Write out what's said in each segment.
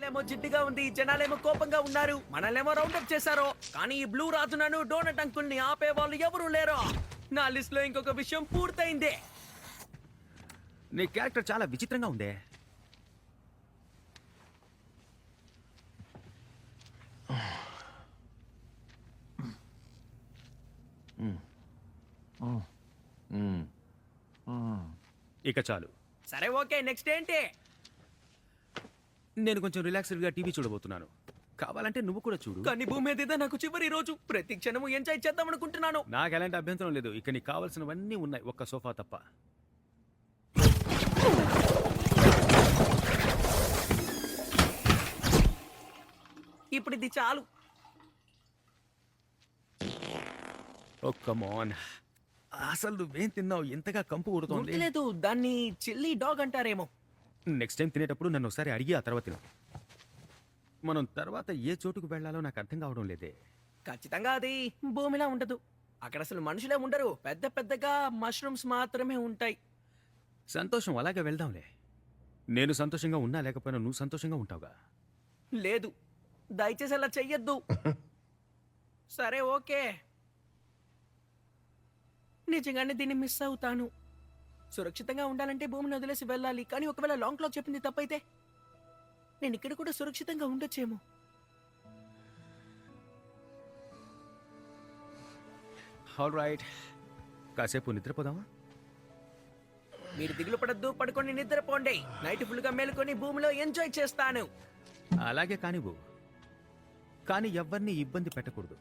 ఏమో జిడ్డుగా ఉంది, జనాలేమో కోపంగా ఉన్నారు, మనల్నేమో రౌండప్ చేశారు. కానీ ఈ బ్లూ రాజునను డోనట్ అంకుల్ని ఆపే వాళ్ళు ఎవరూ లేరు. నా లిస్ట్ లో ఇంకొక విషయం పూర్తయింది. నీ క్యారెక్టర్ చాలా విచిత్రంగా ఉందే. ఇక చాలు. సరే ఓకే, నెక్స్ట్ ఏంటి? నేను కొంచెం రిలాక్స్డ్గా టీవీ చూడబోతున్నాను. కావాలంటే నువ్వు కూడా చూడు. కానీ భూమి మీద ఇదే నాకు చివరి రోజు. ప్రతి క్షణము ఎంజాయ్ చేద్దాం అనుకుంటున్నాను. నాకు ఎలాంటి అభ్యంతరం లేదు. ఇక నీకు కావాల్సినవన్నీ ఉన్నాయి, ఒక్క సోఫా తప్ప. ఇప్పుడు ఇది చాలు. ఓ కమాన్, అసలు నువ్వేం తిన్నావు? ఎంతగా కంపు కొడుతోంది. గుర్తులేదు, దాన్ని చిల్లీ డాగ్ అంటారేమో. నెక్స్ట్ టైం తినేటప్పుడు నన్ను ఒకసారి అడిగి ఆ తర్వాత తిను. మనం తర్వాత ఏ చోటుకు వెళ్ళాలో నాకు అర్థం కావడం లేదే. ఖచ్చితంగా అది భూమిలా ఉండదు. అక్కడ అసలు మనుషులే ఉండరు, పెద్ద పెద్దగా మష్రూమ్స్ మాత్రమే ఉంటాయి. సంతోషం, అలాగే వెళ్దాంలే. నేను సంతోషంగా ఉన్నా లేకపోయినా నువ్వు సంతోషంగా ఉంటావుగా. లేదు, దయచేసి అలా చెయ్యొద్దు. సరే ఓకే, నిజంగానే దీన్ని మిస్ అవుతాను. సురక్షితంగా ఉండాలంటే భూమిని వదిలేసి వెళ్ళాలి. కానీ ఒకవేళ లాంగ్ క్లాక్ చెప్పింది తప్పైతే నేను ఇక్కడ కూడా సురక్షితంగా ఉండొచ్చేమో. ఆల్ రైట్, కాసేపు నిద్రపోదామా? మీరు దిగులు పడద్దు, పడుకొని నిద్రపోండి. నైట్ ఫుల్గా మేలుకొని భూమిలో ఎంజాయ్ చేస్తాను. అలాగే కానివ్వు, కానీ ఎవరిని ఇబ్బంది పెట్టకూడదు.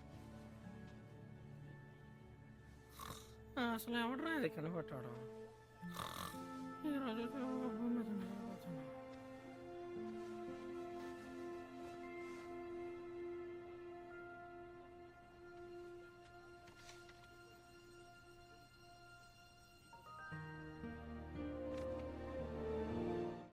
అసలు ఎవడరా ఇది కనిపెట్టాడు? ఈరోజు